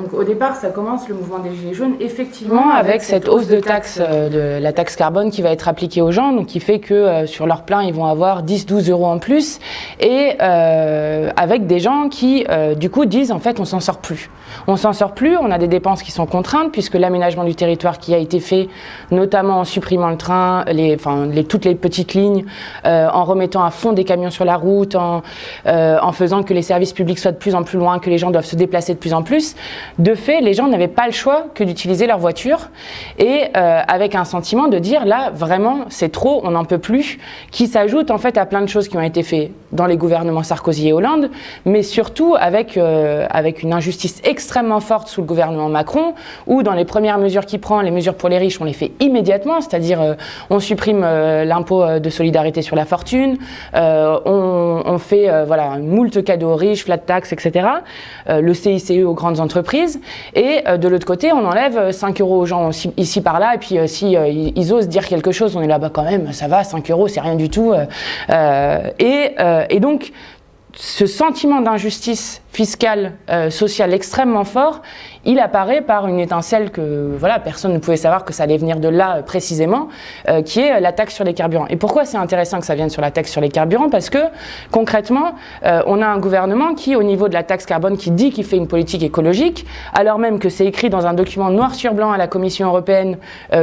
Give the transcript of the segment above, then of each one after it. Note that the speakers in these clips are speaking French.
Donc au départ, ça commence le mouvement des Gilets jaunes, effectivement, avec cette hausse de taxe, de la taxe carbone qui va être appliquée aux gens, donc qui fait que sur leur plein, ils vont avoir 10-12 euros en plus, et avec des gens qui, du coup, disent en fait, on s'en sort plus. On s'en sort plus, on a des dépenses qui sont contraintes, puisque l'aménagement du territoire qui a été fait, notamment en supprimant le train, toutes les petites lignes, en remettant à fond des camions sur la route, en faisant que les services publics soient de plus en plus loin, que les gens doivent se déplacer de plus en plus. De fait, les gens n'avaient pas le choix que d'utiliser leur voiture, et avec un sentiment de dire là, vraiment, c'est trop, on n'en peut plus, qui s'ajoute en fait à plein de choses qui ont été faites dans les gouvernements Sarkozy et Hollande, mais surtout avec une injustice extrêmement forte sous le gouvernement Macron, où dans les premières mesures qu'il prend, les mesures pour les riches, on les fait immédiatement, c'est-à-dire on supprime l'impôt de solidarité sur la fortune, on fait moult cadeaux aux riches, flat tax, etc., le CICE aux grandes entreprises, et de l'autre côté, on enlève 5 euros aux gens ici par là, et puis si ils osent dire quelque chose, on est là-bas quand même, ça va, 5 euros, c'est rien du tout. Et donc, ce sentiment d'injustice fiscale, sociale extrêmement fort, il apparaît par une étincelle que personne ne pouvait savoir que ça allait venir de là précisément, qui est la taxe sur les carburants. Et pourquoi c'est intéressant que ça vienne sur la taxe sur les carburants? Parce que concrètement, on a un gouvernement qui, au niveau de la taxe carbone, qui dit qu'il fait une politique écologique, alors même que c'est écrit dans un document noir sur blanc à la Commission européenne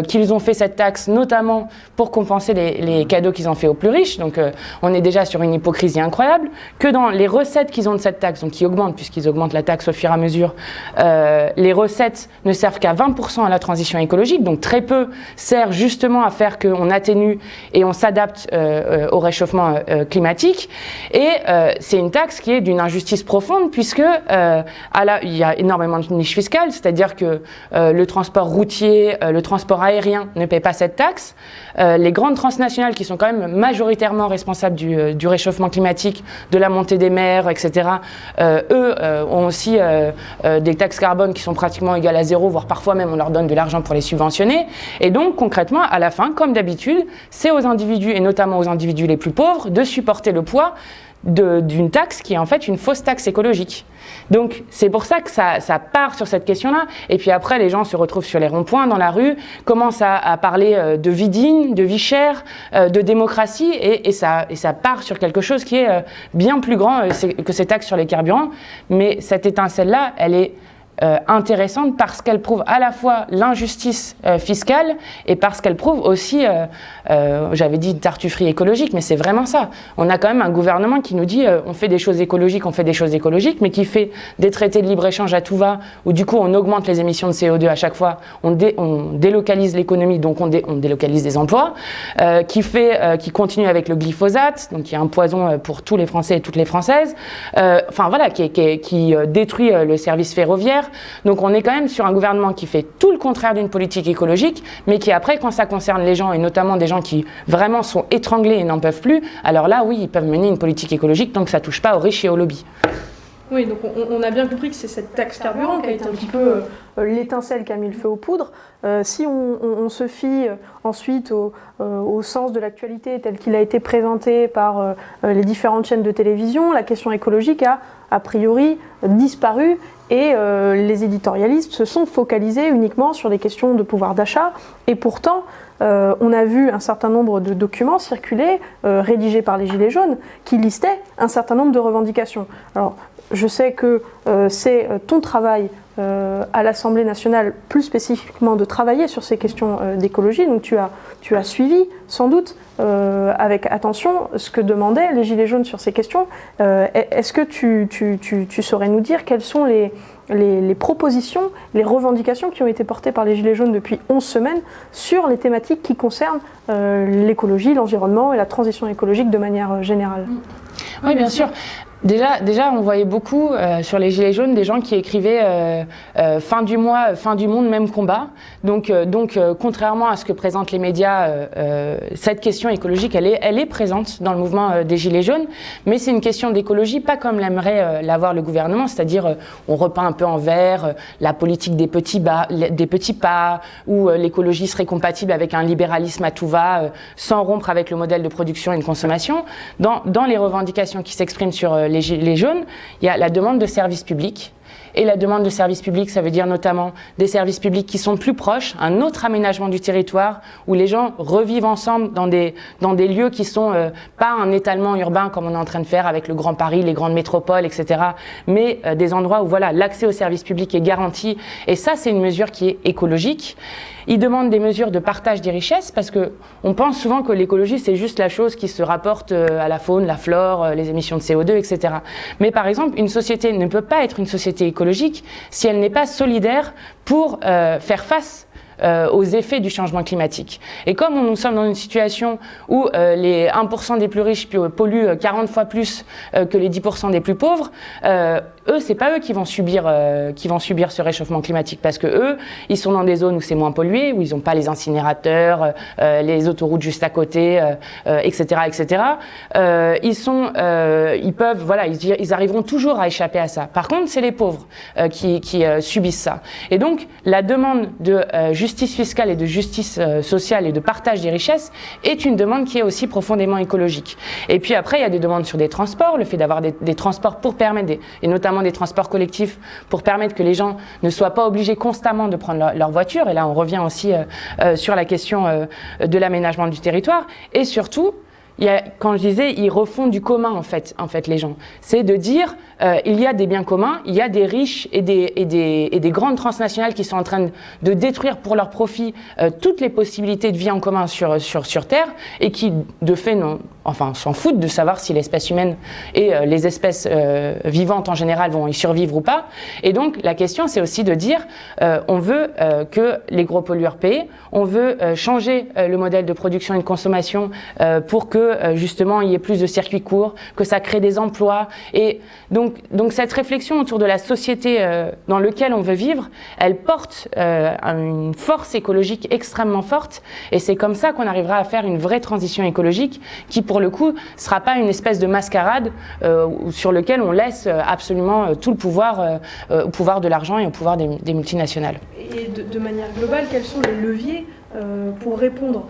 qu'ils ont fait cette taxe notamment pour compenser les cadeaux qu'ils ont fait aux plus riches. Donc on est déjà sur une hypocrisie incroyable, que dans les recettes qu'ils ont de cette taxe, donc qui augmentent puisqu'ils augmentent la taxe au fur et à mesure, les recettes ne servent qu'à 20% à la transition écologique, donc très peu sert justement à faire qu'on atténue et on s'adapte au réchauffement climatique. Et c'est une taxe qui est d'une injustice profonde, puisque il y a énormément de niches fiscales, c'est-à-dire que le transport routier, le transport aérien ne paie pas cette taxe. Les grandes transnationales qui sont quand même majoritairement responsables du réchauffement climatique, de la montée des mers, etc., eux ont aussi des taxes carbone qui sont pratiquement égales à zéro, voire parfois même on leur donne de l'argent pour les subventionner. Et donc concrètement, à la fin, comme d'habitude, c'est aux individus, et notamment aux individus les plus pauvres, de supporter le poids d'une taxe qui est en fait une fausse taxe écologique. Donc c'est pour ça que ça part sur cette question-là, et puis après les gens se retrouvent sur les ronds-points, dans la rue, commencent à parler de vie digne, de vie chère, de démocratie, et ça part sur quelque chose qui est bien plus grand que ces taxes sur les carburants. Mais cette étincelle-là, elle est intéressante parce qu'elle prouve à la fois l'injustice fiscale et parce qu'elle prouve aussi, j'avais dit tartufferie écologique, mais c'est vraiment ça. On a quand même un gouvernement qui nous dit on fait des choses écologiques, mais qui fait des traités de libre-échange à tout va, où du coup on augmente les émissions de CO2 à chaque fois, on délocalise l'économie, donc on délocalise des emplois, qui continue avec le glyphosate, donc qui est un poison pour tous les Français et toutes les Françaises, qui détruit le service ferroviaire. Donc on est quand même sur un gouvernement qui fait tout le contraire d'une politique écologique, mais qui après, quand ça concerne les gens, et notamment des gens qui vraiment sont étranglés et n'en peuvent plus, alors là, oui, ils peuvent mener une politique écologique tant que ça ne touche pas aux riches et aux lobbies. Oui, donc on a bien compris que c'est cette taxe carburant qui a été un petit peu l'étincelle qui a mis le feu aux poudres. Si on se fie ensuite au sens de l'actualité tel qu'il a été présenté par les différentes chaînes de télévision, la question écologique a priori disparu, et les éditorialistes se sont focalisés uniquement sur les questions de pouvoir d'achat. Et pourtant, on a vu un certain nombre de documents circuler, rédigés par les Gilets jaunes, qui listaient un certain nombre de revendications. Alors, je sais que c'est ton travail à l'Assemblée nationale, plus spécifiquement de travailler sur ces questions d'écologie. Donc tu as suivi sans doute avec attention ce que demandaient les Gilets jaunes sur ces questions. Est-ce que tu saurais nous dire quelles sont les propositions, les revendications qui ont été portées par les Gilets jaunes depuis 11 semaines sur les thématiques qui concernent l'écologie, l'environnement et la transition écologique de manière générale? Oui, bien sûr. Déjà, on voyait beaucoup sur les Gilets jaunes des gens qui écrivaient fin du mois, fin du monde, même combat. Donc, contrairement à ce que présentent les médias, cette question écologique, elle est présente dans le mouvement des Gilets jaunes, mais c'est une question d'écologie, pas comme l'aimerait l'avoir le gouvernement, c'est-à-dire on repeint un peu en vert la politique des petits pas, où l'écologie serait compatible avec un libéralisme à tout va, sans rompre avec le modèle de production et de consommation. Dans les revendications qui s'expriment sur les Gilets jaunes, il y a la demande de services publics. Et la demande de services publics, ça veut dire notamment des services publics qui sont plus proches, un autre aménagement du territoire où les gens revivent ensemble dans des lieux qui sont pas un étalement urbain comme on est en train de faire avec le Grand Paris, les grandes métropoles, etc. Mais des endroits où voilà, l'accès aux services publics est garanti. Et ça, c'est une mesure qui est écologique. Ils demandent des mesures de partage des richesses parce qu'on pense souvent que l'écologie, c'est juste la chose qui se rapporte à la faune, la flore, les émissions de CO2, etc. Mais par exemple, une société ne peut pas être une société écologique si elle n'est pas solidaire pour faire face aux effets du changement climatique. Et comme nous sommes dans une situation où les 1% des plus riches polluent 40 fois plus que les 10% des plus pauvres, eux, c'est pas eux qui vont subir ce réchauffement climatique parce que eux, ils sont dans des zones où c'est moins pollué, où ils n'ont pas les incinérateurs, les autoroutes juste à côté, etc., etc. Ils peuvent, voilà, ils arriveront toujours à échapper à ça. Par contre, c'est les pauvres qui subissent ça. Et donc, la demande de justice fiscale et de justice sociale et de partage des richesses est une demande qui est aussi profondément écologique. Et puis après, il y a des demandes sur des transports, le fait d'avoir des transports pour permettre, et notamment des transports collectifs, pour permettre que les gens ne soient pas obligés constamment de prendre leur voiture. Et là, on revient aussi sur la question de l'aménagement du territoire. Et surtout, quand je disais, ils refont du commun en fait les gens. C'est de dire, il y a des biens communs, il y a des riches et des grandes transnationales qui sont en train de détruire pour leur profit toutes les possibilités de vie en commun sur Terre et qui, de fait, s'en foutent de savoir si l'espèce humaine et les espèces vivantes en général vont y survivre ou pas. Et donc, la question, c'est aussi de dire, on veut que les gros pollueurs paient, on veut changer le modèle de production et de consommation pour que justement il y ait plus de circuits courts, que ça crée des emplois. Et donc cette réflexion autour de la société dans laquelle on veut vivre, elle porte une force écologique extrêmement forte. Et c'est comme ça qu'on arrivera à faire une vraie transition écologique qui, pour le coup, ne sera pas une espèce de mascarade sur lequel on laisse absolument tout le pouvoir au pouvoir de l'argent et au pouvoir des multinationales. Et de manière globale, quels sont les leviers pour répondre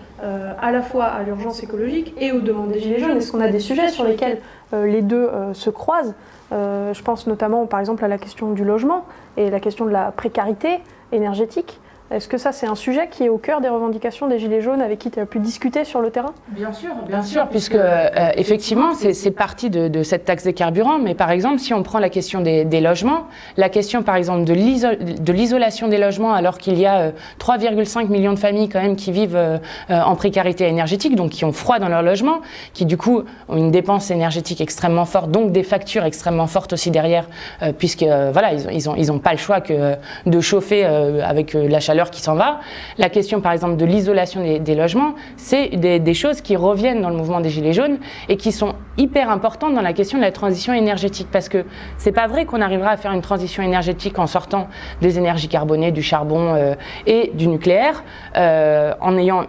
à la fois à l'urgence écologique et aux demandes des Gilets jaunes? Est-ce qu'on a des sujets sur lesquels les deux se croisent? Je pense notamment par exemple à la question du logement et la question de la précarité énergétique. Est-ce que ça, c'est un sujet qui est au cœur des revendications des Gilets jaunes avec qui tu as pu discuter sur le terrain? Bien sûr, puisque effectivement, c'est partie de cette taxe des carburants. Mais par exemple, si on prend la question des logements, la question par exemple de l'isolation des logements, alors qu'il y a 3,5 millions de familles quand même qui vivent en précarité énergétique, donc qui ont froid dans leur logement, qui du coup ont une dépense énergétique extrêmement forte, donc des factures extrêmement fortes aussi derrière, puisque voilà, ils ont pas le choix que de chauffer avec la chaleur qui s'en va. La question par exemple de l'isolation des logements, c'est des choses qui reviennent dans le mouvement des Gilets jaunes et qui sont hyper importantes dans la question de la transition énergétique, parce que c'est pas vrai qu'on arrivera à faire une transition énergétique en sortant des énergies carbonées, du charbon et du nucléaire, en ayant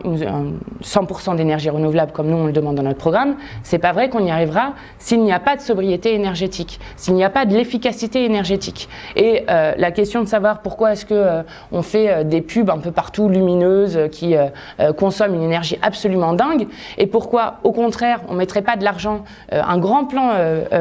100% d'énergie renouvelable comme nous on le demande dans notre programme. C'est pas vrai qu'on y arrivera s'il n'y a pas de sobriété énergétique, s'il n'y a pas de l'efficacité énergétique. Et la question de savoir pourquoi est-ce que on fait des pubs un peu partout lumineuses qui consomment une énergie absolument dingue, et pourquoi au contraire on ne mettrait pas de l'argent, un grand plan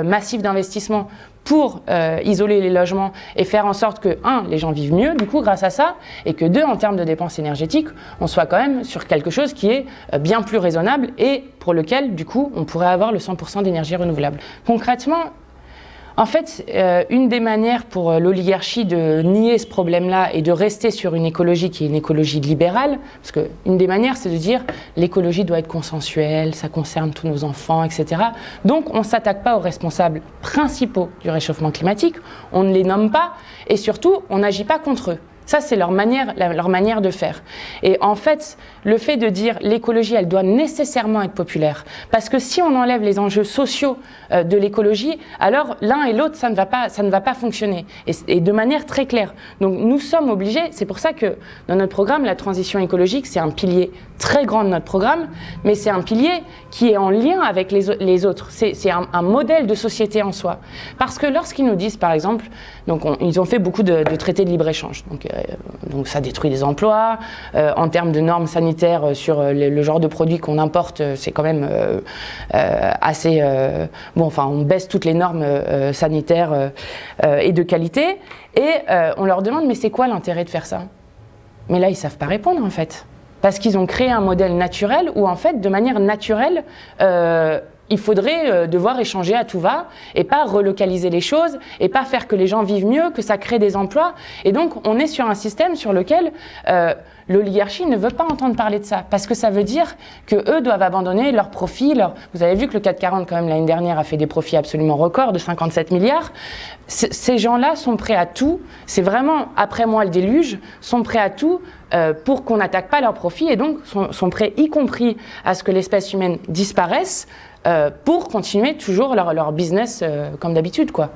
massif d'investissement pour isoler les logements et faire en sorte que, les gens vivent mieux du coup grâce à ça, et que deux, en termes de dépenses énergétiques, on soit quand même sur quelque chose qui est bien plus raisonnable et pour lequel du coup on pourrait avoir le 100% d'énergie renouvelable. Concrètement, en fait, une des manières pour l'oligarchie de nier ce problème-là et de rester sur une écologie qui est une écologie libérale, parce qu'une des manières, c'est de dire l'écologie doit être consensuelle, ça concerne tous nos enfants, etc. Donc, on ne s'attaque pas aux responsables principaux du réchauffement climatique, on ne les nomme pas, et surtout, on n'agit pas contre eux. Ça, c'est leur manière de faire. Et en fait, le fait de dire l'écologie, elle doit nécessairement être populaire. Parce que si on enlève les enjeux sociaux de l'écologie, alors l'un et l'autre, ça ne va pas fonctionner. Et de manière très claire. Donc nous sommes obligés, c'est pour ça que dans notre programme, la transition écologique, c'est un pilier très grand de notre programme, mais c'est un pilier qui est en lien avec les autres. C'est un modèle de société en soi. Parce que lorsqu'ils nous disent, par exemple, donc ils ont fait beaucoup de traités de libre-échange. Donc donc ça détruit des emplois. En termes de normes sanitaires sur le genre de produits qu'on importe, c'est quand même assez... bon, enfin, on baisse toutes les normes sanitaires et de qualité. Et on leur demande, mais c'est quoi l'intérêt de faire ça? Mais là, ils ne savent pas répondre, en fait. Parce qu'ils ont créé un modèle naturel où, en fait, de manière naturelle, il faudrait devoir échanger à tout va et pas relocaliser les choses et pas faire que les gens vivent mieux, que ça crée des emplois. Et donc, on est sur un système sur lequel l'oligarchie ne veut pas entendre parler de ça parce que ça veut dire qu'eux doivent abandonner leurs profits. Vous avez vu que le CAC 40, quand même, l'année dernière, a fait des profits absolument records de 57 milliards. Ces gens-là sont prêts à tout. C'est vraiment, après moi, le déluge, sont prêts à tout pour qu'on n'attaque pas leurs profits et donc sont prêts, y compris à ce que l'espèce humaine disparaisse, pour continuer toujours leur business comme d'habitude, quoi.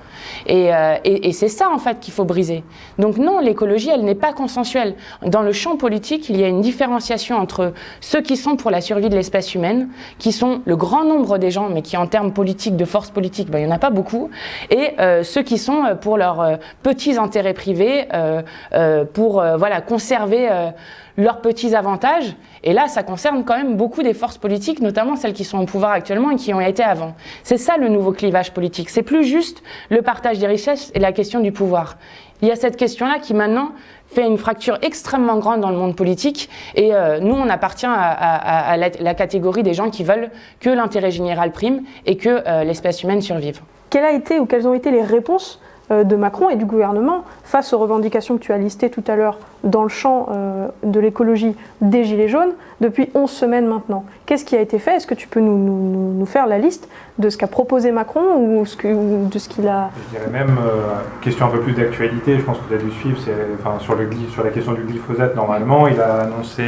Et c'est ça, en fait, qu'il faut briser. Donc non, l'écologie, elle n'est pas consensuelle. Dans le champ politique, il y a une différenciation entre ceux qui sont pour la survie de l'espèce humaine, qui sont le grand nombre des gens, mais qui, en termes politiques, de force politique, ben, il n'y en a pas beaucoup, et ceux qui sont pour leurs petits intérêts privés, pour voilà, conserver leurs petits avantages. Et là, ça concerne quand même beaucoup des forces politiques, notamment celles qui sont au pouvoir actuellement et qui ont été avant. C'est ça le nouveau clivage politique. C'est plus juste le partage des richesses et la question du pouvoir. Il y a cette question-là qui maintenant fait une fracture extrêmement grande dans le monde politique et nous, on appartient à la catégorie des gens qui veulent que l'intérêt général prime et que l'espèce humaine survive. Quelle a été ou quelles ont été les réponses de Macron et du gouvernement face aux revendications que tu as listées tout à l'heure dans le champ de l'écologie des Gilets jaunes depuis 11 semaines maintenant? Qu'est-ce qui a été fait? Est-ce que tu peux nous faire la liste de ce qu'a proposé Macron ou de ce qu'il a... Je dirais même, question un peu plus d'actualité, je pense que tu as dû suivre, sur la question du glyphosate, normalement, il a annoncé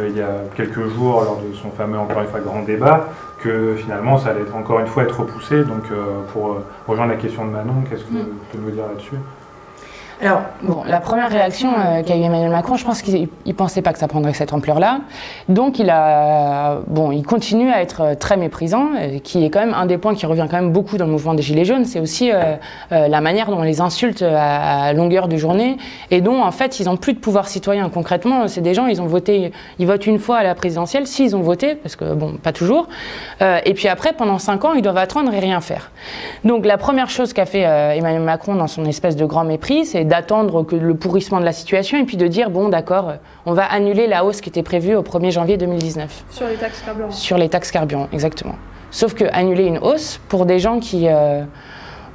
il y a quelques jours, lors de son fameux, encore une fois, grand débat, que finalement ça allait encore une fois être repoussé. Donc pour rejoindre la question de Manon, qu'est-ce que tu peux nous dire là-dessus? Alors, bon, la première réaction qu'a eu Emmanuel Macron, je pense qu'il ne pensait pas que ça prendrait cette ampleur-là. Donc, il continue à être très méprisant, qui est quand même un des points qui revient quand même beaucoup dans le mouvement des Gilets jaunes. C'est aussi la manière dont on les insulte à longueur de journée et dont, en fait, ils n'ont plus de pouvoir citoyen. Concrètement, c'est des gens, ils votent une fois à la présidentielle, s'ils ont voté, parce que, bon, pas toujours. Et puis après, pendant 5 ans, ils doivent attendre et rien faire. Donc, la première chose qu'a fait Emmanuel Macron dans son espèce de grand mépris, c'est d'attendre que le pourrissement de la situation et puis de dire, bon d'accord, on va annuler la hausse qui était prévue au 1er janvier 2019. Sur les taxes carburant. Sur les taxes carburant, exactement. Sauf que annuler une hausse pour des gens qui...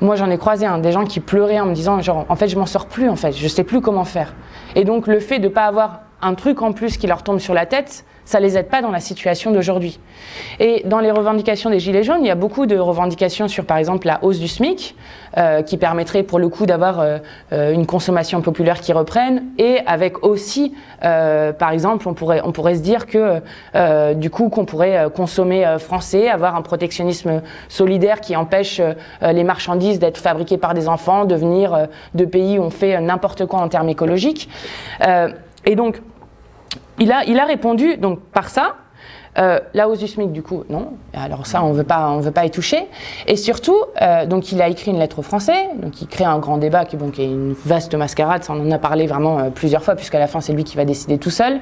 moi j'en ai croisé des gens qui pleuraient en me disant, genre, en fait je m'en sors plus, en fait, je sais plus comment faire. Et donc le fait de ne pas avoir un truc en plus qui leur tombe sur la tête, ça les aide pas dans la situation d'aujourd'hui. Et dans les revendications des Gilets jaunes, il y a beaucoup de revendications sur, par exemple, la hausse du SMIC, qui permettrait pour le coup d'avoir une consommation populaire qui reprenne, et avec aussi, par exemple, on pourrait se dire que du coup qu'on pourrait consommer français, avoir un protectionnisme solidaire qui empêche les marchandises d'être fabriquées par des enfants, de venir de pays où on fait n'importe quoi en termes écologiques. Et donc, il a répondu donc, par ça. La hausse du SMIC, du coup, non. Alors ça, on veut pas y toucher. Et surtout, donc il a écrit une lettre aux Français, donc il crée un grand débat qui est une vaste mascarade. Ça, on en a parlé vraiment plusieurs fois, puisqu'à la fin, c'est lui qui va décider tout seul.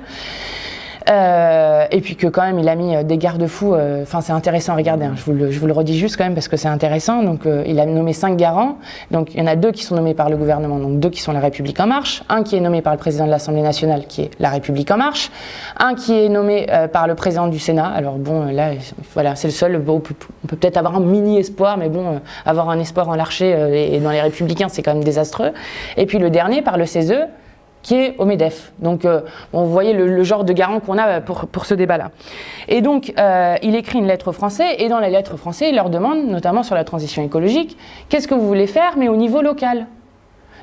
Et puis que quand même il a mis des garde-fous, enfin c'est intéressant à regarder, hein, je vous le redis juste quand même parce que c'est intéressant. Donc il a nommé 5 garants, donc il y en a 2 qui sont nommés par le gouvernement, donc 2 qui sont La République En Marche, un qui est nommé par le président de l'Assemblée nationale qui est La République En Marche, un qui est nommé par le président du Sénat. Alors bon là voilà, c'est le seul, bon, on peut peut-être avoir un mini espoir, mais bon avoir un espoir en l'archer et dans les Républicains c'est quand même désastreux. Et puis le dernier par le CESE qui est au MEDEF. Donc, vous voyez le genre de garant qu'on a pour ce débat-là. Et donc, il écrit une lettre aux Français, et dans la lettre aux Français, il leur demande, notamment sur la transition écologique, qu'est-ce que vous voulez faire, mais au niveau local.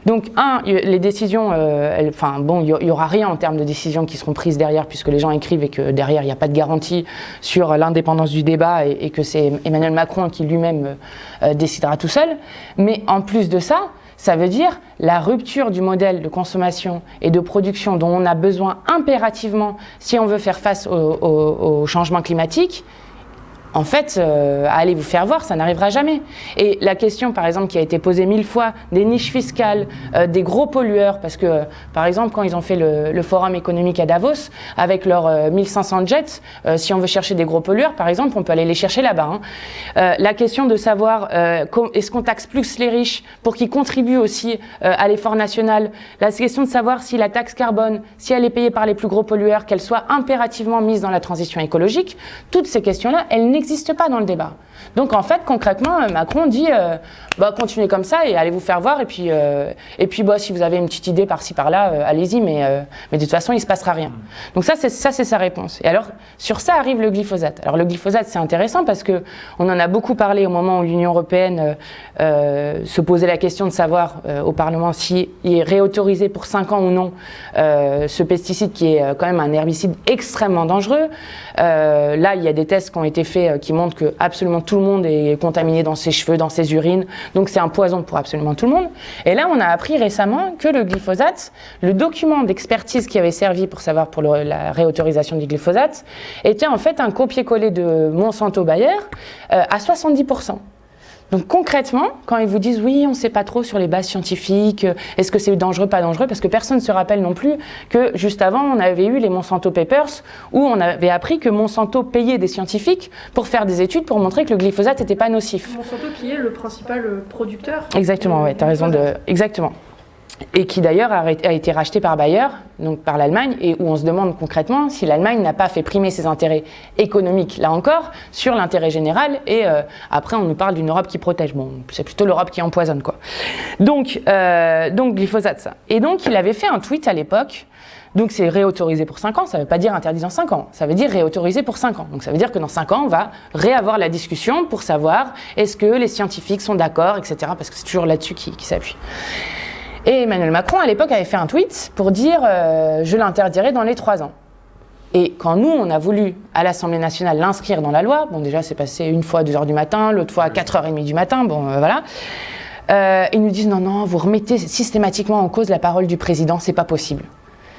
Donc, les décisions, il y aura rien en termes de décisions qui seront prises derrière, puisque les gens écrivent et que derrière, il n'y a pas de garantie sur l'indépendance du débat et que c'est Emmanuel Macron qui lui-même décidera tout seul. Mais en plus de ça, ça veut dire la rupture du modèle de consommation et de production dont on a besoin impérativement si on veut faire face au changement climatique. en fait, allez vous faire voir, ça n'arrivera jamais. Et la question, par exemple, qui a été posée 1000 fois, des niches fiscales, des gros pollueurs, parce que, par exemple, quand ils ont fait le forum économique à Davos, avec leurs 1500 jets, si on veut chercher des gros pollueurs, par exemple, on peut aller les chercher là-bas. La question de savoir, est-ce qu'on taxe plus les riches pour qu'ils contribuent aussi à l'effort national? La question de savoir si la taxe carbone, si elle est payée par les plus gros pollueurs, qu'elle soit impérativement mise dans la transition écologique, toutes ces questions-là, elles n'existe pas dans le débat. Donc en fait, concrètement, Macron dit continuez comme ça et allez vous faire voir. Et puis si vous avez une petite idée par-ci par-là, allez-y, mais de toute façon, il ne se passera rien. Donc ça, c'est sa réponse. Et alors, sur ça arrive le glyphosate. Alors le glyphosate, c'est intéressant parce qu'on en a beaucoup parlé au moment où l'Union européenne se posait la question de savoir au Parlement s'il est réautorisé pour 5 ans ou non ce pesticide qui est quand même un herbicide extrêmement dangereux. Là, il y a des tests qui ont été faits qui montrent que absolument tout le monde est contaminé dans ses cheveux, dans ses urines. Donc c'est un poison pour absolument tout le monde. Et là, on a appris récemment que le glyphosate, le document d'expertise qui avait servi pour savoir pour la réautorisation du glyphosate, était en fait un copier-coller de Monsanto-Bayer à 70%. Donc concrètement, quand ils vous disent oui, on ne sait pas trop sur les bases scientifiques, est-ce que c'est dangereux, pas dangereux, parce que personne ne se rappelle non plus que juste avant, on avait eu les Monsanto Papers où on avait appris que Monsanto payait des scientifiques pour faire des études pour montrer que le glyphosate n'était pas nocif. Monsanto qui est le principal producteur. Exactement, ouais, tu as raison de... Exactement. Et qui d'ailleurs a été racheté par Bayer, donc par l'Allemagne, et où on se demande concrètement si l'Allemagne n'a pas fait primer ses intérêts économiques, là encore, sur l'intérêt général, et après on nous parle d'une Europe qui protège. Bon, c'est plutôt l'Europe qui empoisonne, quoi. Donc glyphosate, ça. Et donc il avait fait un tweet à l'époque, donc c'est réautorisé pour 5 ans, ça ne veut pas dire interdit dans 5 ans, ça veut dire réautorisé pour 5 ans. Donc ça veut dire que dans 5 ans, on va réavoir la discussion pour savoir est-ce que les scientifiques sont d'accord, etc., parce que c'est toujours là-dessus qui s'appuie. Et Emmanuel Macron, à l'époque, avait fait un tweet pour dire je l'interdirai dans les 3 ans. Et quand nous, on a voulu, à l'Assemblée nationale, l'inscrire dans la loi, bon, déjà, c'est passé une fois à 2h du matin, l'autre fois à 4h30 du matin, bon, voilà. Ils nous disent non, vous remettez systématiquement en cause la parole du président, c'est pas possible.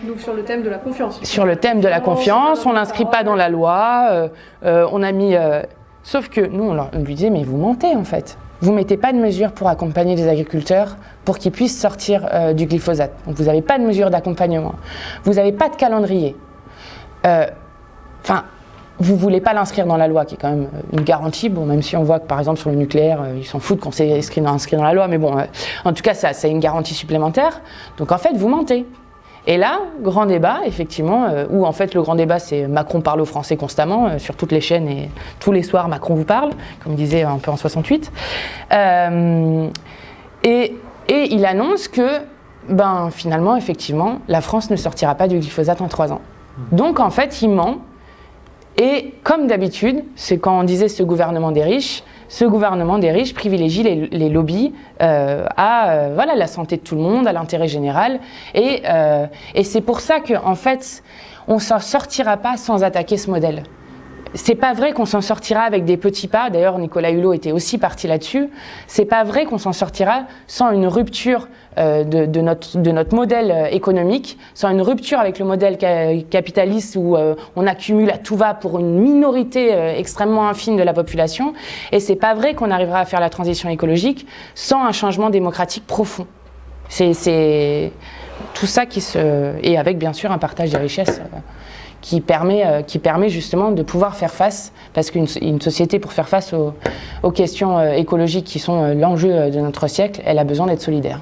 Donc sur le thème de la confiance. Sur le thème de la confiance, on l'inscrit pas dans la loi, on a mis... Sauf que nous, on lui disait, mais vous mentez, en fait. Vous ne mettez pas de mesures pour accompagner les agriculteurs pour qu'ils puissent sortir du glyphosate. Donc vous n'avez pas de mesures d'accompagnement. Vous n'avez pas de calendrier. Vous ne voulez pas l'inscrire dans la loi, qui est quand même une garantie. Bon, même si on voit que, par exemple, sur le nucléaire, ils s'en foutent qu'on s'est inscrit dans la loi. Mais bon, en tout cas, ça, c'est une garantie supplémentaire. Donc en fait, vous mentez. Et là, grand débat, effectivement, où en fait le grand débat c'est Macron parle aux Français constamment, sur toutes les chaînes et tous les soirs Macron vous parle, comme disait un peu en 68. Et il annonce que, finalement, effectivement, la France ne sortira pas du glyphosate en 3 ans. Donc en fait, il ment. Et comme d'habitude, c'est quand on disait ce gouvernement des riches privilégie les lobbies à la santé de tout le monde, à l'intérêt général. Et c'est pour ça qu'en fait, on ne s'en sortira pas sans attaquer ce modèle. C'est pas vrai qu'on s'en sortira avec des petits pas. D'ailleurs, Nicolas Hulot était aussi parti là-dessus. C'est pas vrai qu'on s'en sortira sans une rupture de notre modèle économique, sans une rupture avec le modèle capitaliste où on accumule à tout va pour une minorité extrêmement infime de la population. Et c'est pas vrai qu'on arrivera à faire la transition écologique sans un changement démocratique profond. C'est tout ça et avec bien sûr un partage des richesses. Qui permet justement de pouvoir faire face, parce qu'une société, pour faire face aux questions écologiques qui sont l'enjeu de notre siècle, elle a besoin d'être solidaire.